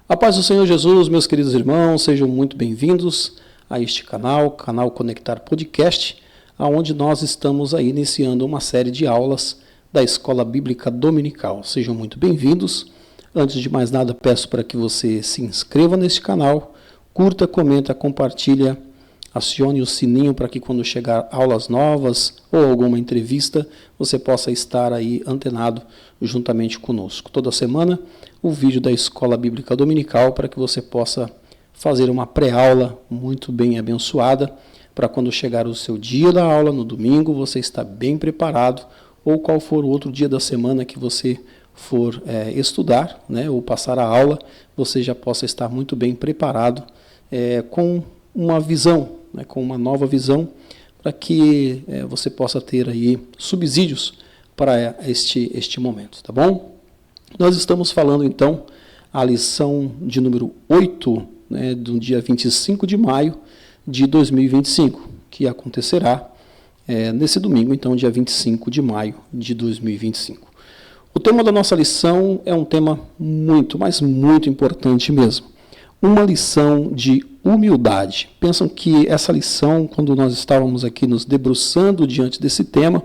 A paz do Senhor Jesus, meus queridos irmãos, sejam muito bem-vindos a este canal Conectar Podcast, onde nós estamos aí iniciando uma série de aulas da Escola Bíblica Dominical. Sejam muito bem-vindos. Antes de mais nada, peço para que você se inscreva neste canal, curta, comenta, compartilha, acione o sininho para que quando chegar aulas novas ou alguma entrevista, você possa estar aí antenado juntamente conosco. Toda semana, o vídeo da Escola Bíblica Dominical para que você possa fazer uma pré-aula muito bem abençoada, para quando chegar o seu dia da aula, no domingo, você estar bem preparado, ou qual for o outro dia da semana que você for estudar, né, ou passar a aula, você já possa estar muito bem preparado com uma visão, né, com uma nova visão, para que você possa ter aí subsídios para este momento, tá bom? Nós estamos falando então a lição de número 8, né, do dia 25 de maio de 2025, que acontecerá nesse domingo, então, dia 25 de maio de 2025. O tema da nossa lição é um tema muito, mas muito importante mesmo. Uma lição de humildade. Pensam que essa lição, quando nós estávamos aqui nos debruçando diante desse tema,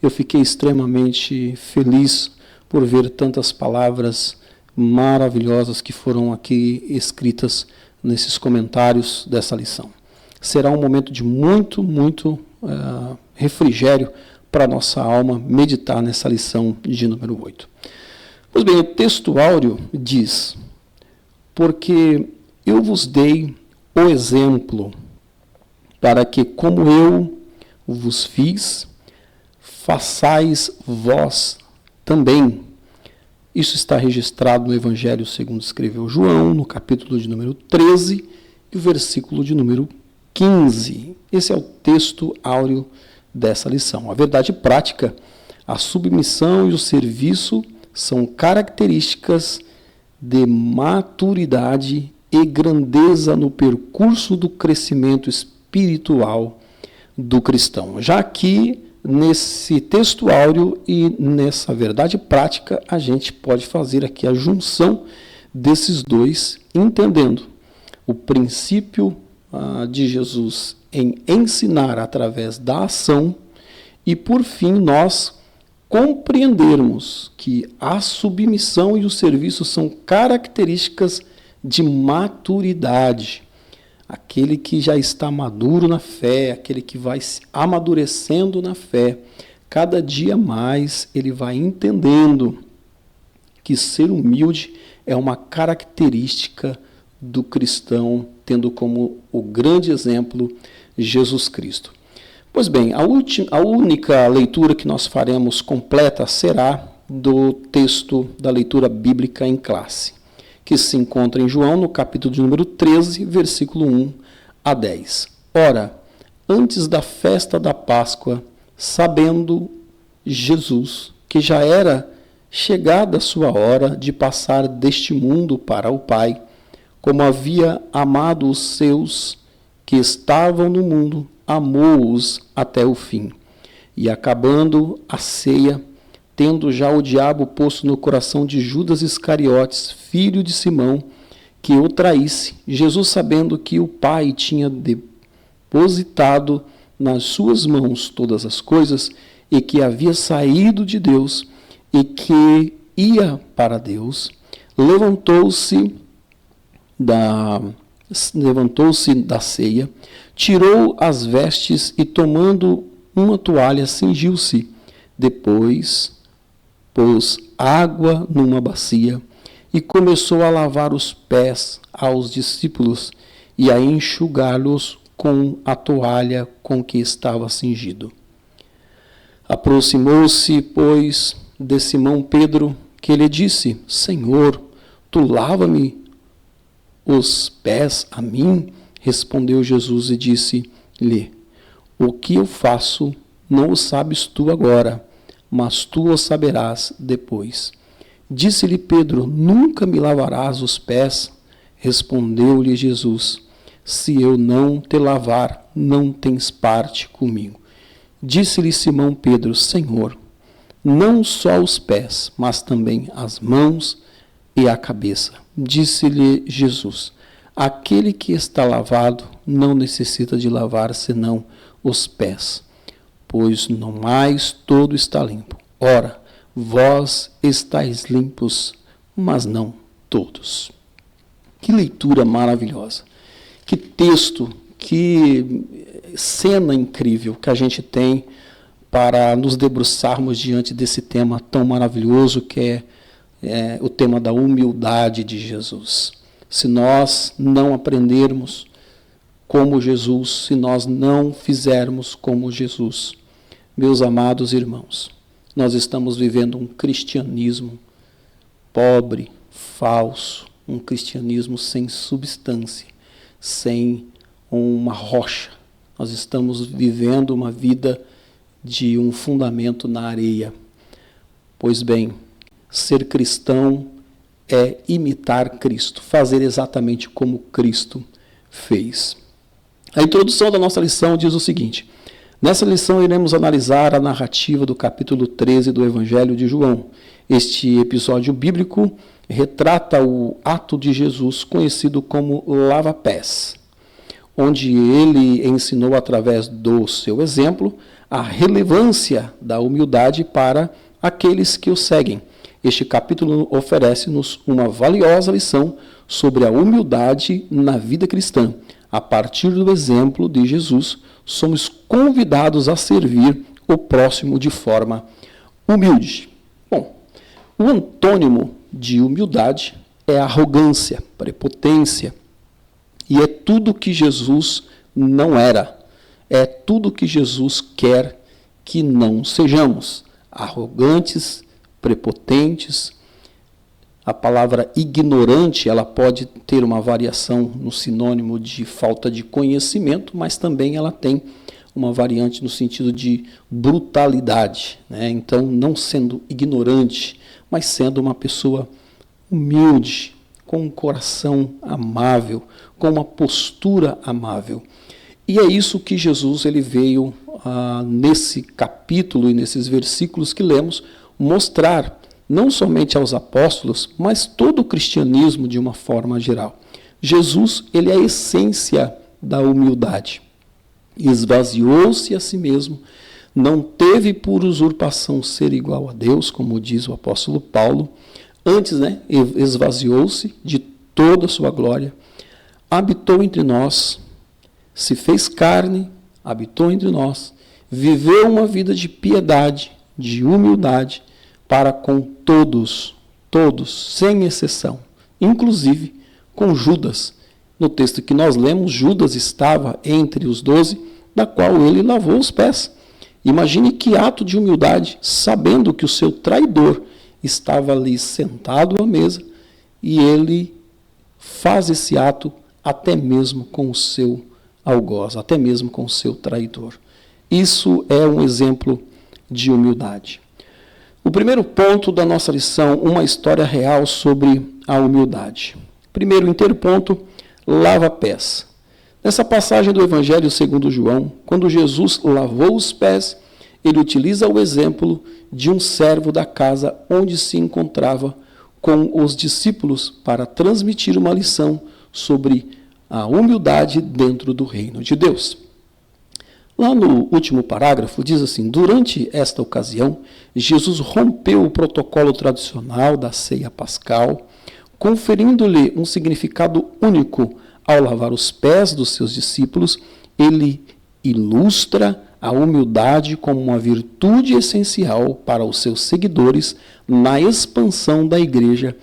eu fiquei extremamente feliz por ver tantas palavras maravilhosas que foram aqui escritas nesses comentários dessa lição. Será um momento de muito refrigério para a nossa alma meditar nessa lição de número 8. Pois bem, o texto áureo diz: porque eu vos dei o exemplo, para que, como eu vos fiz, façais vós também. Isso está registrado no Evangelho segundo escreveu João, no capítulo de número 13 e o versículo de número 15. Esse é o texto áureo dessa lição. A verdade prática, a submissão e o serviço são características de maturidade e grandeza no percurso do crescimento espiritual do cristão. Já aqui, nesse texto áureo e nessa verdade prática, a gente pode fazer aqui a junção desses dois, entendendo o princípio de Jesus em ensinar através da ação e, por fim, nós compreendermos que a submissão e o serviço são características de maturidade. Aquele que já está maduro na fé, aquele que vai amadurecendo na fé, cada dia mais ele vai entendendo que ser humilde é uma característica do cristão, tendo como o grande exemplo Jesus Cristo. Pois bem, a única leitura que nós faremos completa será do texto da leitura bíblica em classe, que se encontra em João, no capítulo de número 13, versículo 1 a 10. Ora, antes da festa da Páscoa, sabendo Jesus que já era chegada a sua hora de passar deste mundo para o Pai, como havia amado os seus que estavam no mundo, amou-os até o fim. E acabando a ceia, tendo já o diabo posto no coração de Judas Iscariotes, filho de Simão, que o traísse, Jesus, sabendo que o Pai tinha depositado nas suas mãos todas as coisas, e que havia saído de Deus, e que ia para Deus, levantou-se da ceia, tirou as vestes e, tomando uma toalha, cingiu-se. Depois pôs água numa bacia e começou a lavar os pés aos discípulos e a enxugá-los com a toalha com que estava cingido. Aproximou-se, pois, de Simão Pedro, que lhe disse: Senhor, tu lava-me os pés a mim? Respondeu Jesus e disse-lhe: o que eu faço não o sabes tu agora, mas tu o saberás depois. Disse-lhe Pedro: nunca me lavarás os pés? Respondeu-lhe Jesus: se eu não te lavar, não tens parte comigo. Disse-lhe Simão Pedro: Senhor, não só os pés, mas também as mãos e a cabeça. disse-lhe Jesus: aquele que está lavado não necessita de lavar senão os pés, pois no mais todo está limpo. Ora, vós estáis limpos, mas não todos. Que leitura maravilhosa! Que texto, que cena incrível que a gente tem para nos debruçarmos diante desse tema tão maravilhoso que é o tema da humildade de Jesus. Se nós não aprendermos como Jesus, se nós não fizermos como Jesus, meus amados irmãos, nós estamos vivendo um cristianismo pobre, falso, um cristianismo sem substância, sem uma rocha. Nós estamos vivendo uma vida de um fundamento na areia. Pois bem, ser cristão é imitar Cristo, fazer exatamente como Cristo fez. A introdução da nossa lição diz o seguinte: nessa lição iremos analisar a narrativa do capítulo 13 do Evangelho de João. Este episódio bíblico retrata o ato de Jesus conhecido como lava-pés, onde ele ensinou através do seu exemplo a relevância da humildade para aqueles que o seguem. Este capítulo oferece-nos uma valiosa lição sobre a humildade na vida cristã. A partir do exemplo de Jesus, somos convidados a servir o próximo de forma humilde. Bom, o antônimo de humildade é arrogância, prepotência, e é tudo que Jesus não era. É tudo que Jesus quer que não sejamos. Arrogantes, prepotentes. A palavra ignorante, ela pode ter uma variação no sinônimo de falta de conhecimento, mas também ela tem uma variante no sentido de brutalidade, né? Então, não sendo ignorante, mas sendo uma pessoa humilde, com um coração amável, com uma postura amável. E é isso que Jesus ele veio nesse capítulo e nesses versículos que lemos mostrar, não somente aos apóstolos, mas todo o cristianismo de uma forma geral. Jesus ele é a essência da humildade. Esvaziou-se a si mesmo, não teve por usurpação ser igual a Deus, como diz o apóstolo Paulo. Antes, esvaziou-se de toda a sua glória, habitou entre nós, se fez carne, habitou entre nós, viveu uma vida de piedade, de humildade, para com todos, sem exceção, inclusive com Judas. No texto que nós lemos, Judas estava entre os 12, da qual ele lavou os pés. Imagine que ato de humildade, sabendo que o seu traidor estava ali sentado à mesa, e ele faz esse ato até mesmo com o seu algoz, até mesmo com o seu traidor. Isso é um exemplo de humildade. O primeiro ponto da nossa lição, uma história real sobre a humildade. Primeiro interponto, lava-pés. Nessa passagem do Evangelho segundo João, quando Jesus lavou os pés, ele utiliza o exemplo de um servo da casa onde se encontrava com os discípulos para transmitir uma lição sobre a humildade dentro do reino de Deus. Lá no último parágrafo diz assim: durante esta ocasião, Jesus rompeu o protocolo tradicional da ceia pascal, conferindo-lhe um significado único ao lavar os pés dos seus discípulos. Ele ilustra a humildade como uma virtude essencial para os seus seguidores na expansão da igreja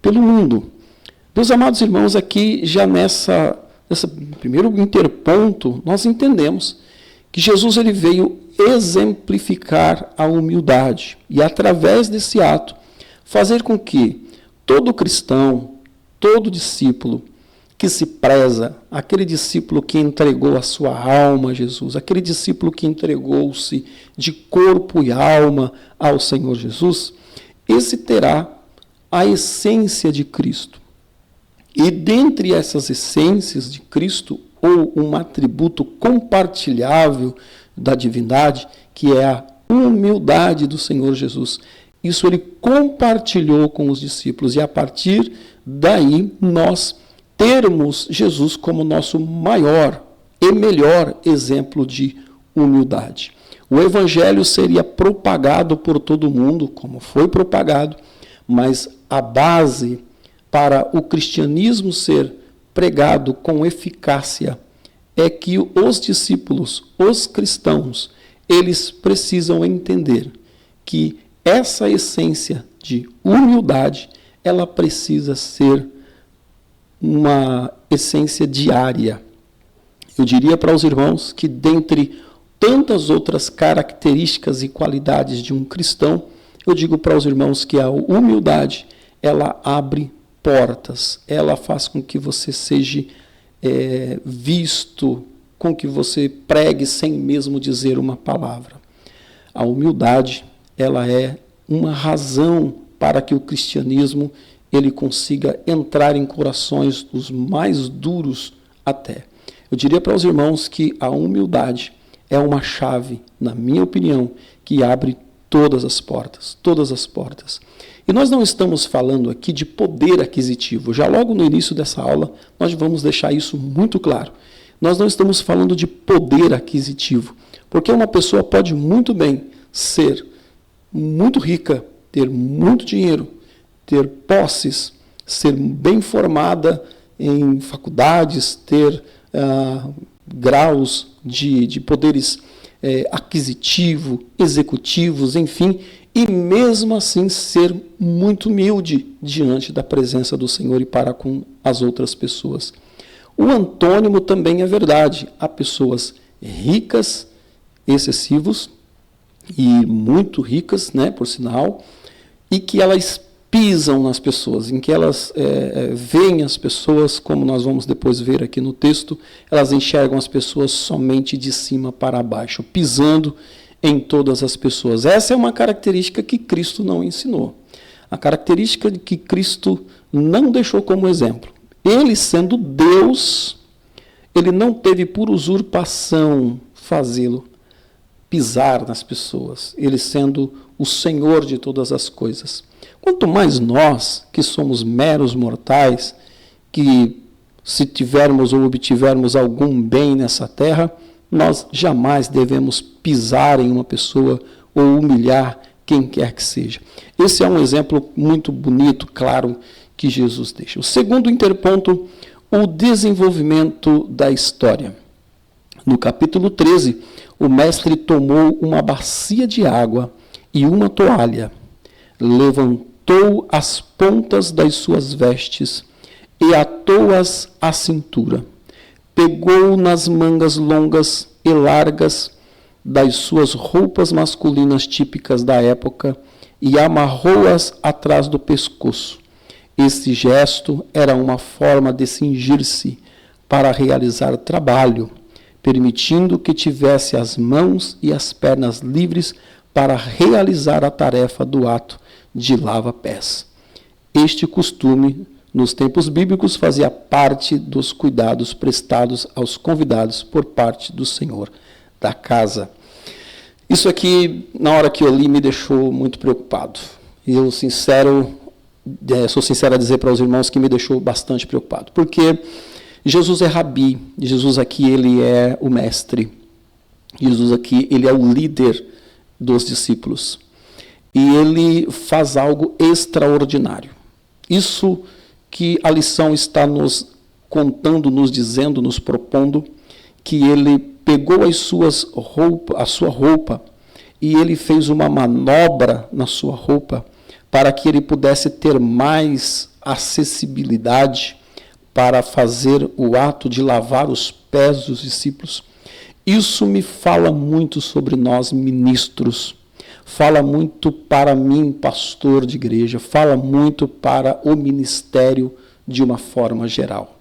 pelo mundo. Meus amados irmãos, aqui já nesse primeiro interponto, nós entendemos que Jesus ele veio exemplificar a humildade e, através desse ato, fazer com que todo cristão, todo discípulo que se preza, aquele discípulo que entregou a sua alma a Jesus, aquele discípulo que entregou-se de corpo e alma ao Senhor Jesus, esse terá a essência de Cristo. E dentre essas essências de Cristo, ou um atributo compartilhável da divindade, que é a humildade do Senhor Jesus. Isso ele compartilhou com os discípulos, e a partir daí nós termos Jesus como nosso maior e melhor exemplo de humildade. O evangelho seria propagado por todo mundo, como foi propagado, mas a base para o cristianismo ser pregado com eficácia é que os discípulos, os cristãos, eles precisam entender que essa essência de humildade, ela precisa ser uma essência diária. Eu diria para os irmãos que, dentre tantas outras características e qualidades de um cristão, eu digo para os irmãos que a humildade, ela abre portas, ela faz com que você seja visto, com que você pregue sem mesmo dizer uma palavra. A humildade, ela é uma razão para que o cristianismo ele consiga entrar em corações dos mais duros até. Eu diria para os irmãos que a humildade é uma chave, na minha opinião, que abre todas as portas, todas as portas. E nós não estamos falando aqui de poder aquisitivo. Já logo no início dessa aula, nós vamos deixar isso muito claro. Nós não estamos falando de poder aquisitivo, porque uma pessoa pode muito bem ser muito rica, ter muito dinheiro, ter posses, ser bem formada em faculdades, ter graus de poderes aquisitivo, executivos, enfim, e mesmo assim ser muito humilde diante da presença do Senhor e para com as outras pessoas. O antônimo também é verdade. Há pessoas ricas, excessivos, e muito ricas, né, por sinal, e que elas pisam nas pessoas, em que elas veem as pessoas, como nós vamos depois ver aqui no texto, elas enxergam as pessoas somente de cima para baixo, pisando em todas as pessoas. Essa é uma característica que Cristo não ensinou. A característica que Cristo não deixou como exemplo. Ele, sendo Deus, ele não teve por usurpação fazê-lo pisar nas pessoas, ele sendo o Senhor de todas as coisas. Quanto mais nós, que somos meros mortais, que se tivermos ou obtivermos algum bem nessa terra, nós jamais devemos pisar em uma pessoa ou humilhar quem quer que seja. Esse é um exemplo muito bonito, claro, que Jesus deixa. O segundo interponto, o desenvolvimento da história. No capítulo 13, o mestre tomou uma bacia de água e uma toalha, levantou as pontas das suas vestes e atou-as à cintura. Pegou nas mangas longas e largas das suas roupas masculinas típicas da época e amarrou-as atrás do pescoço. Esse gesto era uma forma de cingir-se para realizar trabalho, permitindo que tivesse as mãos e as pernas livres para realizar a tarefa do ato de lava-pés. Este costume, nos tempos bíblicos, fazia parte dos cuidados prestados aos convidados por parte do Senhor da casa. Isso aqui, na hora que eu li, me deixou muito preocupado. E eu sou sincero a dizer para os irmãos que me deixou bastante preocupado. Porque Jesus é rabi, Jesus aqui ele é o mestre, Jesus aqui ele é o líder dos discípulos. E ele faz algo extraordinário. Isso que a lição está nos contando, nos dizendo, nos propondo, que ele pegou a sua roupa e ele fez uma manobra na sua roupa para que ele pudesse ter mais acessibilidade para fazer o ato de lavar os pés dos discípulos. Isso me fala muito sobre nós ministros, fala muito para mim, pastor de igreja, fala muito para o ministério de uma forma geral.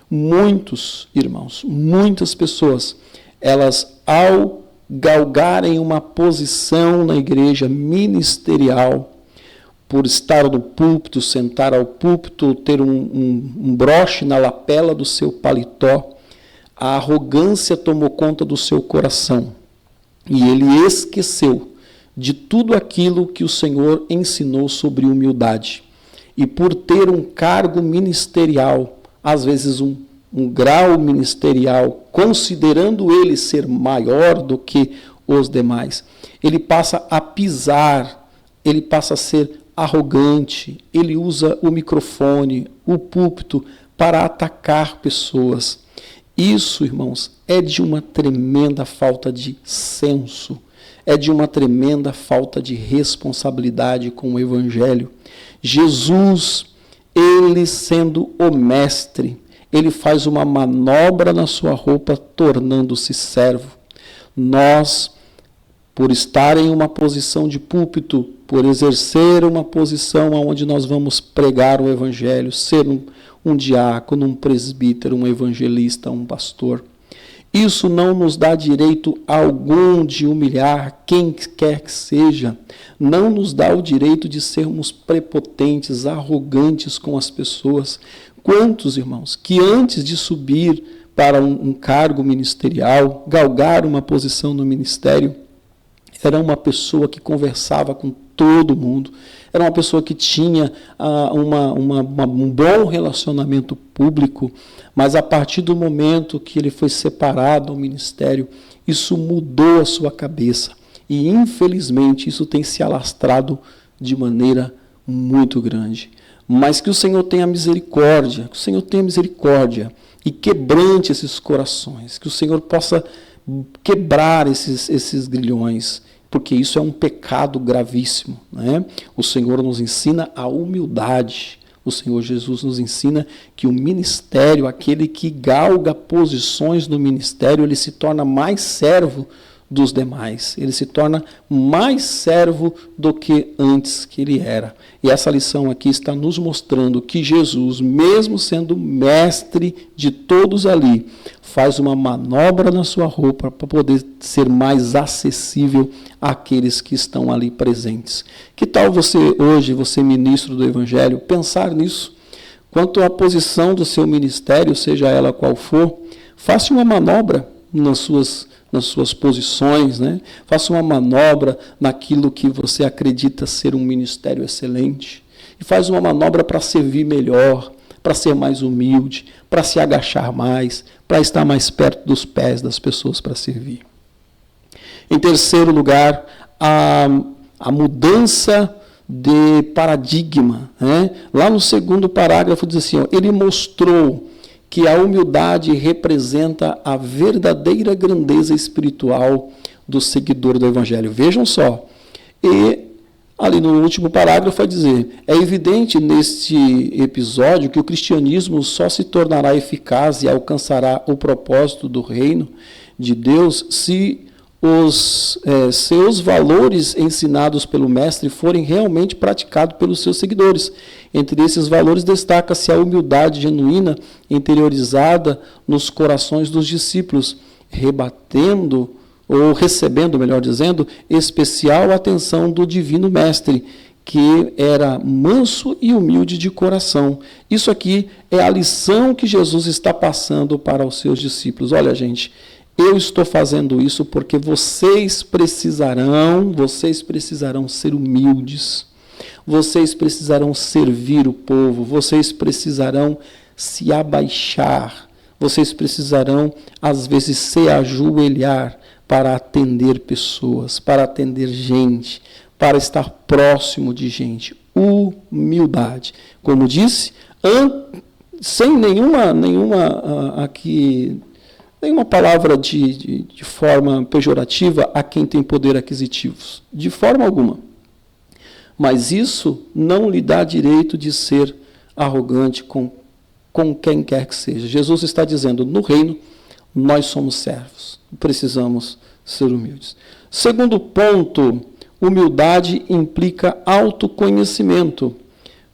Muitos irmãos, muitas pessoas, elas ao galgarem uma posição na igreja ministerial, por estar no púlpito, sentar ao púlpito, ter um broche na lapela do seu paletó, a arrogância tomou conta do seu coração e ele esqueceu de tudo aquilo que o Senhor ensinou sobre humildade. e por ter um cargo ministerial, às vezes um grau ministerial, considerando ele ser maior do que os demais, ele passa a pisar, ele passa a ser arrogante, ele usa o microfone, o púlpito para atacar pessoas. Isso, irmãos, é de uma tremenda falta de senso, é de uma tremenda falta de responsabilidade com o Evangelho. Jesus, ele sendo o mestre, ele faz uma manobra na sua roupa, tornando-se servo. Nós, por estar em uma posição de púlpito, por exercer uma posição onde nós vamos pregar o Evangelho, ser um diácono, um presbítero, um evangelista, um pastor, isso não nos dá direito algum de humilhar quem quer que seja, não nos dá o direito de sermos prepotentes, arrogantes com as pessoas. Quantos, irmãos, que antes de subir para um cargo ministerial, galgar uma posição no ministério, era uma pessoa que conversava com todo mundo, era uma pessoa que tinha um bom relacionamento público, mas a partir do momento que ele foi separado do ministério, isso mudou a sua cabeça. E, infelizmente, isso tem se alastrado de maneira muito grande. Mas que o Senhor tenha misericórdia, que o Senhor tenha misericórdia e quebrante esses corações, que o Senhor possa quebrar esses grilhões, porque isso é um pecado gravíssimo, né? O Senhor nos ensina a humildade. O Senhor Jesus nos ensina que o ministério, aquele que galga posições no ministério, ele se torna mais servo dos demais. Ele se torna mais servo do que antes que ele era. E essa lição aqui está nos mostrando que Jesus, mesmo sendo mestre de todos ali, faz uma manobra na sua roupa para poder ser mais acessível àqueles que estão ali presentes. Que tal você hoje, você ministro do Evangelho, pensar nisso? Quanto à posição do seu ministério, seja ela qual for, faça uma manobra nas suas posições, né? Faça uma manobra naquilo que você acredita ser um ministério excelente. E faz uma manobra para servir melhor, para ser mais humilde, para se agachar mais, para estar mais perto dos pés das pessoas para servir. Em terceiro lugar, a mudança de paradigma, né? Lá no segundo parágrafo diz assim, ó, ele mostrou que a humildade representa a verdadeira grandeza espiritual do seguidor do Evangelho. Vejam só. E ali no último parágrafo vai dizer, é evidente neste episódio que o cristianismo só se tornará eficaz e alcançará o propósito do reino de Deus se os seus valores ensinados pelo mestre forem realmente praticados pelos seus seguidores. Entre esses valores destaca-se a humildade genuína interiorizada nos corações dos discípulos, rebatendo, ou recebendo, melhor dizendo, especial atenção do divino mestre, que era manso e humilde de coração. Isso aqui é a lição que Jesus está passando para os seus discípulos. Olha, gente, eu estou fazendo isso porque vocês precisarão ser humildes. Vocês precisarão servir o povo, vocês precisarão se abaixar, vocês precisarão, às vezes, se ajoelhar para atender pessoas, para atender gente, para estar próximo de gente. Humildade. Como disse, sem nenhuma palavra de forma pejorativa a quem tem poder aquisitivo. De forma alguma. Mas isso não lhe dá direito de ser arrogante com quem quer que seja. Jesus está dizendo, no reino, nós somos servos. Precisamos ser humildes. Segundo ponto, humildade implica autoconhecimento.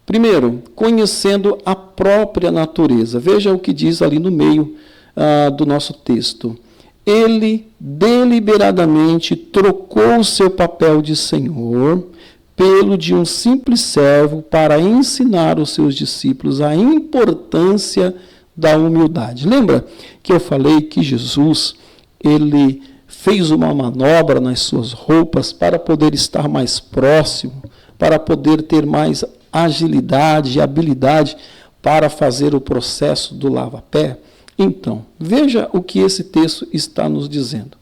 Primeiro, conhecendo a própria natureza. Veja o que diz ali no meio do nosso texto. Ele deliberadamente trocou o seu papel de Senhor pelo de um simples servo para ensinar os seus discípulos a importância da humildade. Lembra que eu falei que Jesus, ele fez uma manobra nas suas roupas para poder estar mais próximo, para poder ter mais agilidade e habilidade para fazer o processo do lava-pé? Então, veja o que esse texto está nos dizendo.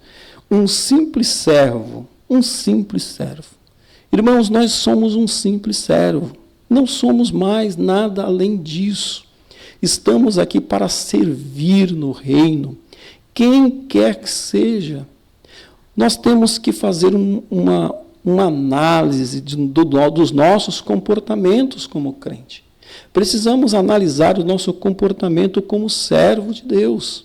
Um simples servo. Irmãos, nós somos um simples servo. Não somos mais nada além disso. Estamos aqui para servir no reino, quem quer que seja. Nós temos que fazer uma análise dos nossos comportamentos como crente. Precisamos analisar o nosso comportamento como servo de Deus.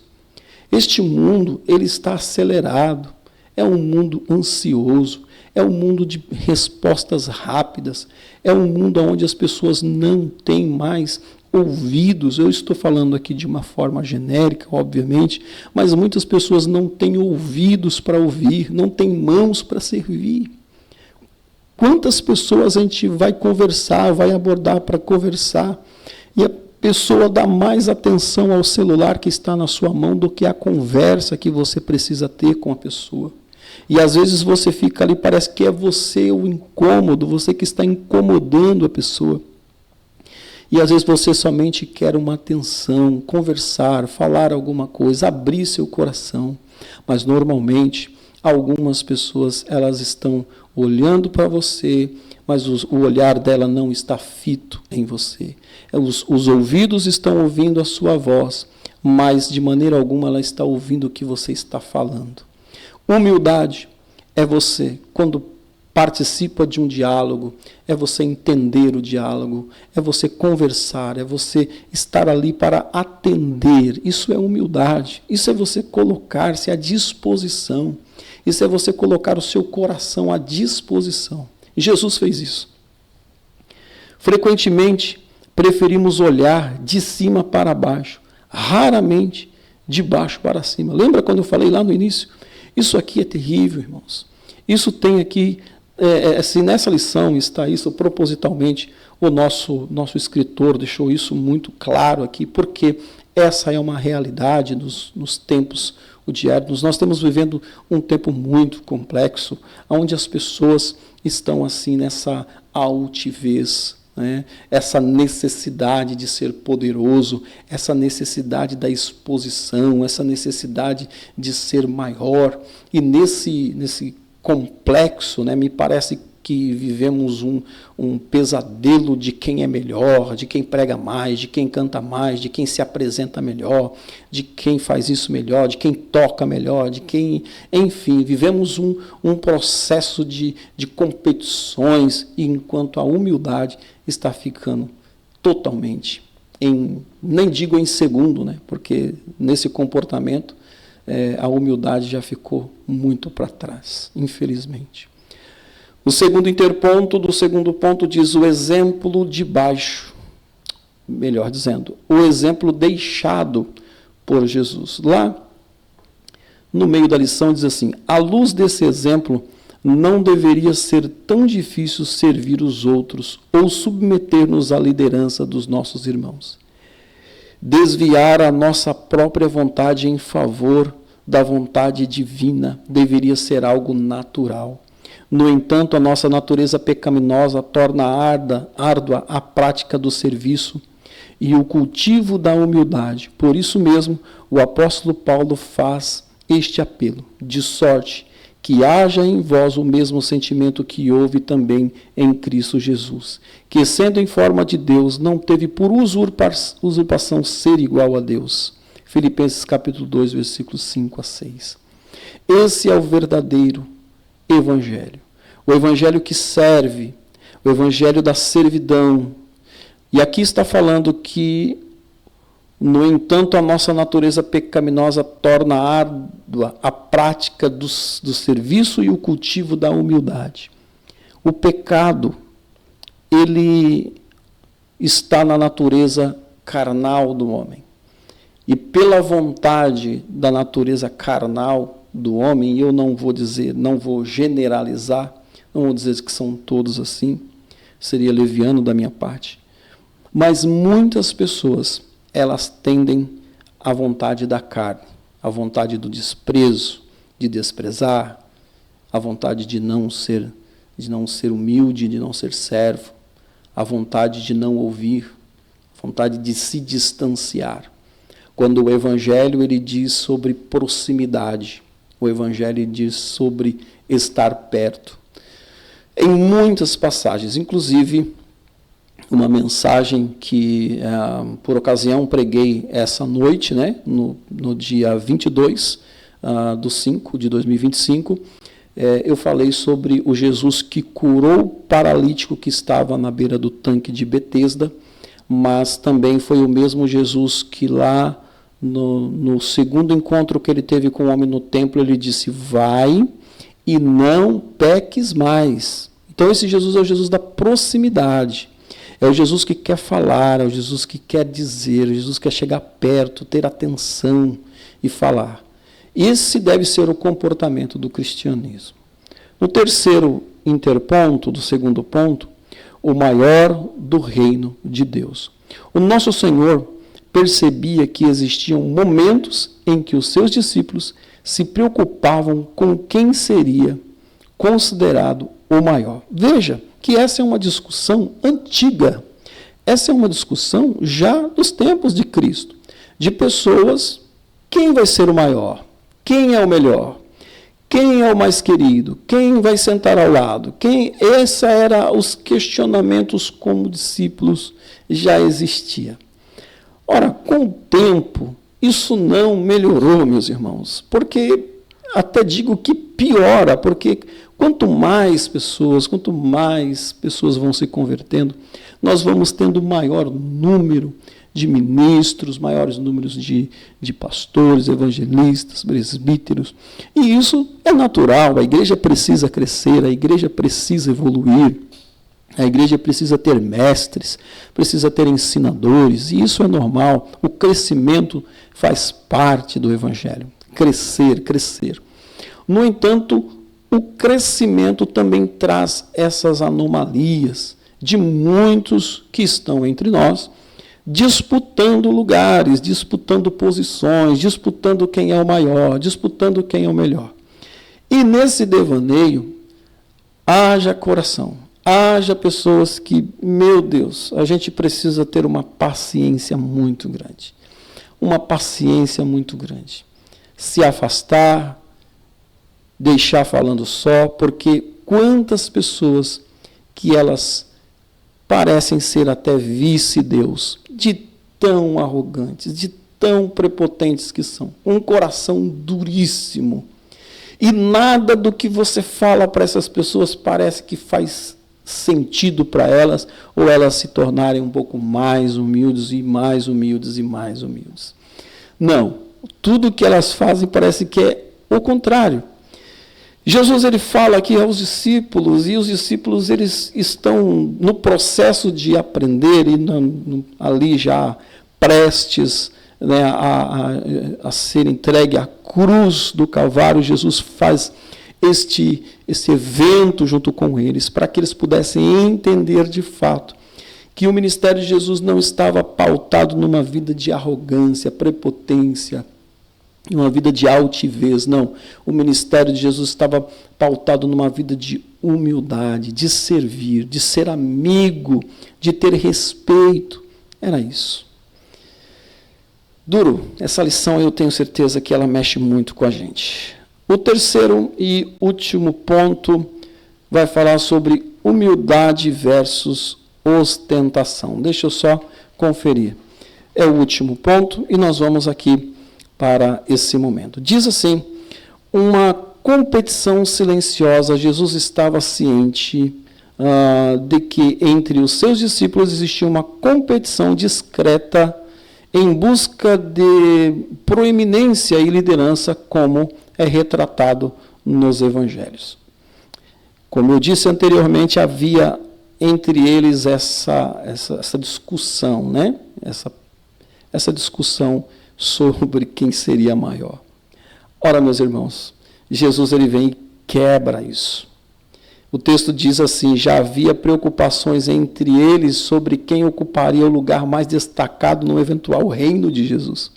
Este mundo, ele está acelerado, é um mundo ansioso, é um mundo de respostas rápidas, é um mundo onde as pessoas não têm mais ouvidos. Eu estou falando aqui de uma forma genérica, obviamente, mas muitas pessoas não têm ouvidos para ouvir, não têm mãos para servir. Quantas pessoas a gente vai conversar, vai abordar para conversar, e a pessoa dá mais atenção ao celular que está na sua mão do que à conversa que você precisa ter com a pessoa. E às vezes você fica ali, parece que é você o incômodo, você que está incomodando a pessoa. E às vezes você somente quer uma atenção, conversar, falar alguma coisa, abrir seu coração. Mas normalmente, algumas pessoas, elas estão olhando para você, mas o olhar dela não está fito em você. Os ouvidos estão ouvindo a sua voz, mas de maneira alguma ela está ouvindo o que você está falando. Humildade é você, quando participa de um diálogo, é você entender o diálogo, é você conversar, é você estar ali para atender. Isso é humildade, isso é você colocar-se à disposição, isso é você colocar o seu coração à disposição. E Jesus fez isso. Frequentemente, preferimos olhar de cima para baixo, raramente de baixo para cima. Lembra quando eu falei lá no início? Isso aqui é terrível, irmãos. Isso tem aqui, se nessa lição está isso propositalmente, o nosso escritor deixou isso muito claro aqui, porque essa é uma realidade nos tempos diários. Nós estamos vivendo um tempo muito complexo, onde as pessoas estão assim nessa altivez, né? Essa necessidade de ser poderoso, essa necessidade da exposição, essa necessidade de ser maior. E nesse complexo, né, me parece que vivemos um pesadelo de quem é melhor, de quem prega mais, de quem canta mais, de quem se apresenta melhor, de quem faz isso melhor, de quem toca melhor, de quem... Enfim, vivemos um processo de competições, enquanto a humildade está ficando totalmente, nem digo em segundo, né, porque nesse comportamento a humildade já ficou muito para trás, infelizmente. O segundo interponto do segundo ponto diz o exemplo de baixo, melhor dizendo, o exemplo deixado por Jesus. Lá, no meio da lição, diz assim: à luz desse exemplo, não deveria ser tão difícil servir os outros ou submeter-nos à liderança dos nossos irmãos. Desviar a nossa própria vontade em favor da vontade divina deveria ser algo natural. No entanto, a nossa natureza pecaminosa torna árdua a prática do serviço e o cultivo da humildade. Por isso mesmo, o apóstolo Paulo faz este apelo: de sorte que haja em vós o mesmo sentimento que houve também em Cristo Jesus, que, sendo em forma de Deus, não teve por usurpação ser igual a Deus. Filipenses capítulo 2, versículos 5 a 6. Esse é o verdadeiro evangelho. O evangelho que serve, o evangelho da servidão. E aqui está falando que, no entanto, a nossa natureza pecaminosa torna árdua a prática do serviço e o cultivo da humildade. O pecado, ele está na natureza carnal do homem. E pela vontade da natureza carnal do homem, eu não vou generalizar, não vou dizer que são todos assim, seria leviano da minha parte. Mas muitas pessoas, elas tendem à vontade da carne, à vontade do desprezo, de desprezar, à vontade de não ser humilde, de não ser servo, a vontade de não ouvir, a vontade de se distanciar. Quando o Evangelho ele diz sobre proximidade, o Evangelho diz sobre estar perto. Em muitas passagens, inclusive uma mensagem que, por ocasião, preguei essa noite, né, no dia 22/5 de 2025, eu falei sobre o Jesus que curou o paralítico que estava na beira do tanque de Betesda, mas também foi o mesmo Jesus que lá no segundo encontro que ele teve com o homem no templo, ele disse, vai e não peques mais. Então esse Jesus é o Jesus da proximidade, é o Jesus que quer falar, é o Jesus que quer dizer, é o Jesus que quer chegar perto, ter atenção e falar. Esse deve ser o comportamento do cristianismo. No terceiro interponto, do segundo ponto, o maior do reino de Deus. O nosso Senhor percebia que existiam momentos em que os seus discípulos se preocupavam com quem seria considerado o maior. Veja que essa é uma discussão antiga. Essa é uma discussão já dos tempos de Cristo, de pessoas, quem vai ser o maior? Quem é o melhor? Quem é o mais querido? Quem vai sentar ao lado? Esses eram os questionamentos como discípulos já existia. Ora, com o tempo, isso não melhorou, meus irmãos, porque até digo que piora, porque quanto mais pessoas vão se convertendo, nós vamos tendo maior número de ministros, maiores números de pastores, evangelistas, presbíteros. E isso é natural, a igreja precisa crescer, a igreja precisa evoluir, a igreja precisa ter mestres, precisa ter ensinadores, e isso é normal. O crescimento faz parte do evangelho. Crescer. No entanto, o crescimento também traz essas anomalias de muitos que estão entre nós, disputando lugares, disputando posições, disputando quem é o maior, disputando quem é o melhor. E nesse devaneio, haja coração, haja pessoas que, meu Deus, a gente precisa ter uma paciência muito grande. Uma paciência muito grande. Se afastar, deixar falando só, porque quantas pessoas que elas parecem ser até vice-deus, de tão arrogantes, de tão prepotentes que são, um coração duríssimo. E nada do que você fala para essas pessoas parece que faz sentido para elas, ou elas se tornarem um pouco mais humildes e mais humildes e mais humildes. Não, tudo que elas fazem parece que é o contrário. Jesus ele fala aqui aos discípulos, e os discípulos eles estão no processo de aprender, e ali já prestes, né, a ser entregue à cruz do Calvário. Jesus faz este evento junto com eles, para que eles pudessem entender de fato que o ministério de Jesus não estava pautado numa vida de arrogância, prepotência, uma vida de altivez, não. O ministério de Jesus estava pautado numa vida de humildade, de servir, de ser amigo, de ter respeito. Era isso. Duro, essa lição eu tenho certeza que ela mexe muito com a gente. O terceiro e último ponto vai falar sobre humildade versus ostentação. Deixa eu só conferir. É o último ponto e nós vamos aqui para esse momento. Diz assim, uma competição silenciosa. Jesus estava ciente de que entre os seus discípulos existia uma competição discreta em busca de proeminência e liderança, como é retratado nos evangelhos. Como eu disse anteriormente, havia entre eles essa discussão, né? Essa discussão sobre quem seria maior. Ora, meus irmãos, Jesus ele vem e quebra isso. O texto diz assim, já havia preocupações entre eles sobre quem ocuparia o lugar mais destacado no eventual reino de Jesus.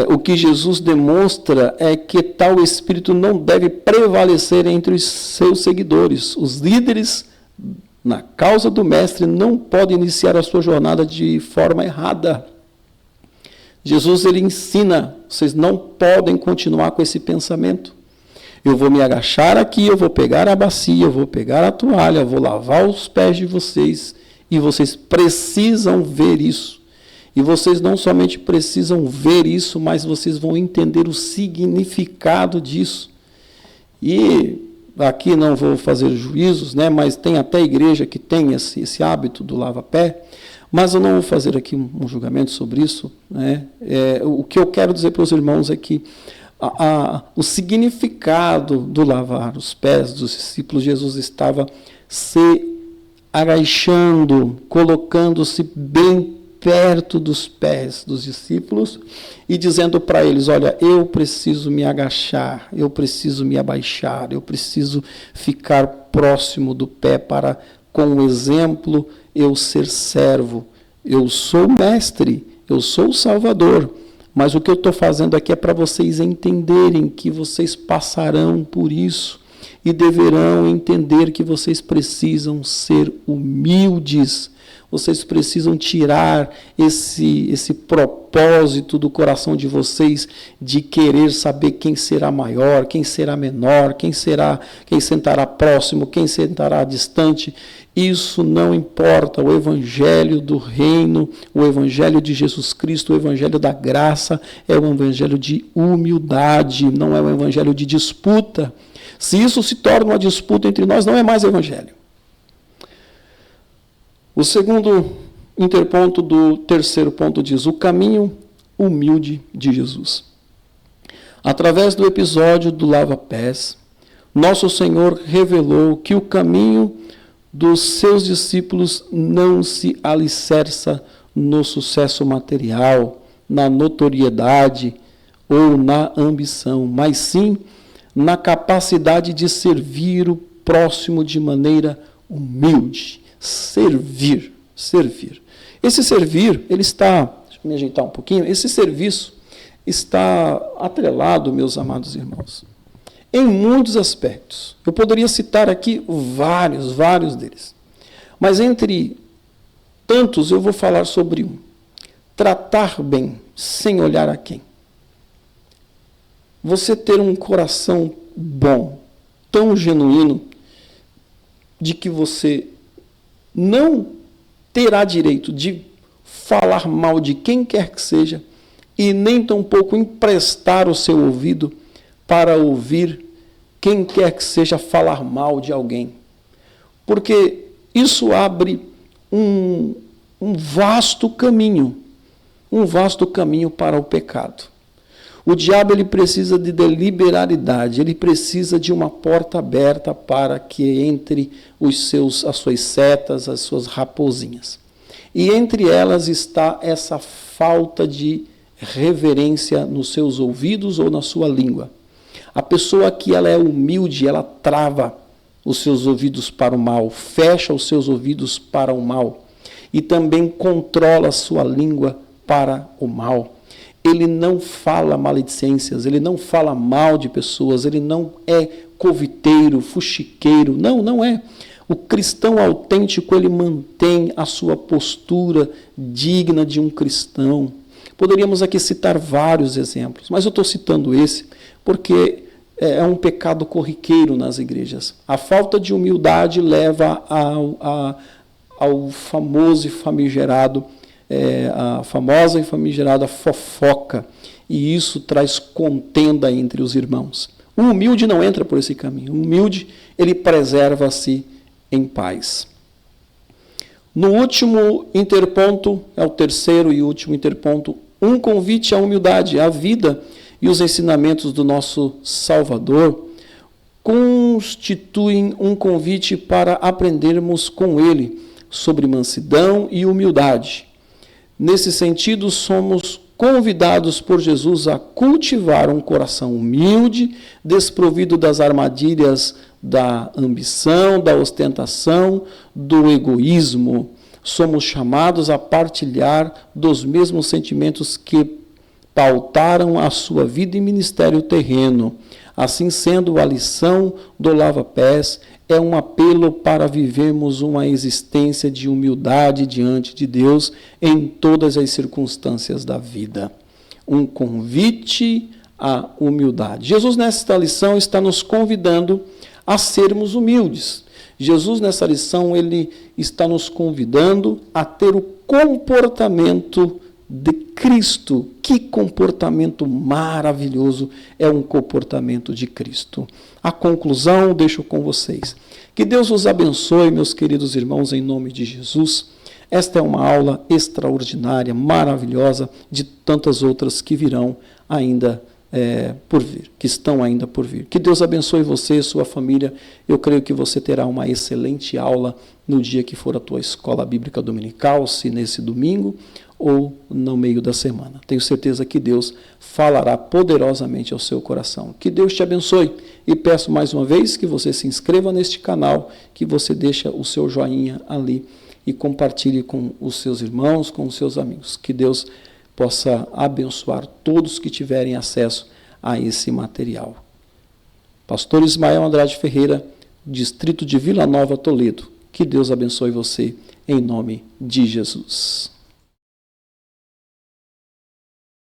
O que Jesus demonstra é que tal espírito não deve prevalecer entre os seus seguidores, os líderes na causa do Mestre, não pode iniciar a sua jornada de forma errada. Jesus, ele ensina, vocês não podem continuar com esse pensamento. Eu vou me agachar aqui, eu vou pegar a bacia, eu vou pegar a toalha, eu vou lavar os pés de vocês, e vocês precisam ver isso. E vocês não somente precisam ver isso, mas vocês vão entender o significado disso. E aqui não vou fazer juízos, né, mas tem até igreja que tem esse hábito do lava-pé, mas eu não vou fazer aqui um julgamento sobre isso. Né? O que eu quero dizer para os irmãos é que o significado do lavar os pés dos discípulos, Jesus estava se agachando, colocando-se bem perto dos pés dos discípulos e dizendo para eles, olha, eu preciso me agachar, eu preciso me abaixar, eu preciso ficar próximo do pé para, com o exemplo, eu ser servo. Eu sou mestre, eu sou o Salvador, mas o que eu estou fazendo aqui é para vocês entenderem que vocês passarão por isso e deverão entender que vocês precisam ser humildes. Vocês precisam tirar esse propósito do coração de vocês de querer saber quem será maior, quem será menor, quem sentará próximo, quem sentará distante. Isso não importa. O evangelho do reino, o evangelho de Jesus Cristo, o evangelho da graça é um evangelho de humildade, não é um evangelho de disputa. Se isso se torna uma disputa entre nós, não é mais evangelho. O segundo interponto do terceiro ponto diz: o caminho humilde de Jesus. Através do episódio do lava-pés, nosso Senhor revelou que o caminho dos seus discípulos não se alicerça no sucesso material, na notoriedade ou na ambição, mas sim na capacidade de servir o próximo de maneira humilde. Servir. Esse servir, ele está, deixa eu me ajeitar um pouquinho, esse serviço está atrelado, meus amados irmãos, em muitos aspectos. Eu poderia citar aqui vários deles. Mas entre tantos eu vou falar sobre um. Tratar bem, sem olhar a quem. Você ter um coração bom, tão genuíno, de que você não terá direito de falar mal de quem quer que seja e nem tampouco emprestar o seu ouvido para ouvir quem quer que seja falar mal de alguém. Porque isso abre um vasto caminho para o pecado. O diabo, ele precisa de deliberalidade, ele precisa de uma porta aberta para que entre as suas setas, as suas raposinhas. E entre elas está essa falta de reverência nos seus ouvidos ou na sua língua. A pessoa que ela é humilde, ela trava os seus ouvidos para o mal, fecha os seus ouvidos para o mal e também controla a sua língua para o mal. Ele não fala maledicências, ele não fala mal de pessoas, ele não é coviteiro, fuxiqueiro, não é. O cristão autêntico, ele mantém a sua postura digna de um cristão. Poderíamos aqui citar vários exemplos, mas eu estou citando esse porque é um pecado corriqueiro nas igrejas. A falta de humildade leva ao famoso e famigerado a famosa e famigerada fofoca, e isso traz contenda entre os irmãos. O humilde não entra por esse caminho. O humilde, ele preserva-se em paz. No último interponto, é o terceiro e último interponto, um convite à humildade. A vida e os ensinamentos do nosso Salvador constituem um convite para aprendermos com ele sobre mansidão e humildade. Nesse sentido, somos convidados por Jesus a cultivar um coração humilde, desprovido das armadilhas da ambição, da ostentação, do egoísmo. Somos chamados a partilhar dos mesmos sentimentos que pautaram a sua vida e ministério terreno. Assim sendo, a lição do lava-pés é um apelo para vivermos uma existência de humildade diante de Deus em todas as circunstâncias da vida. Um convite à humildade. Jesus, nesta lição, está nos convidando a sermos humildes. Jesus, nessa lição, ele está nos convidando a ter o comportamento de Cristo. Que comportamento maravilhoso é um comportamento de Cristo. A conclusão deixo com vocês. Que Deus os abençoe, meus queridos irmãos, em nome de Jesus. Esta é uma aula extraordinária, maravilhosa, de tantas outras que virão ainda por vir, que estão ainda por vir. Que Deus abençoe você e sua família. Eu creio que você terá uma excelente aula no dia que for a tua escola bíblica dominical, se nesse domingo ou no meio da semana. Tenho certeza que Deus falará poderosamente ao seu coração. Que Deus te abençoe e peço mais uma vez que você se inscreva neste canal, que você deixe o seu joinha ali e compartilhe com os seus irmãos, com os seus amigos. Que Deus possa abençoar todos que tiverem acesso a esse material. Pastor Ismael Andrade Ferreira, distrito de Vila Nova, Toledo. Que Deus abençoe você, em nome de Jesus.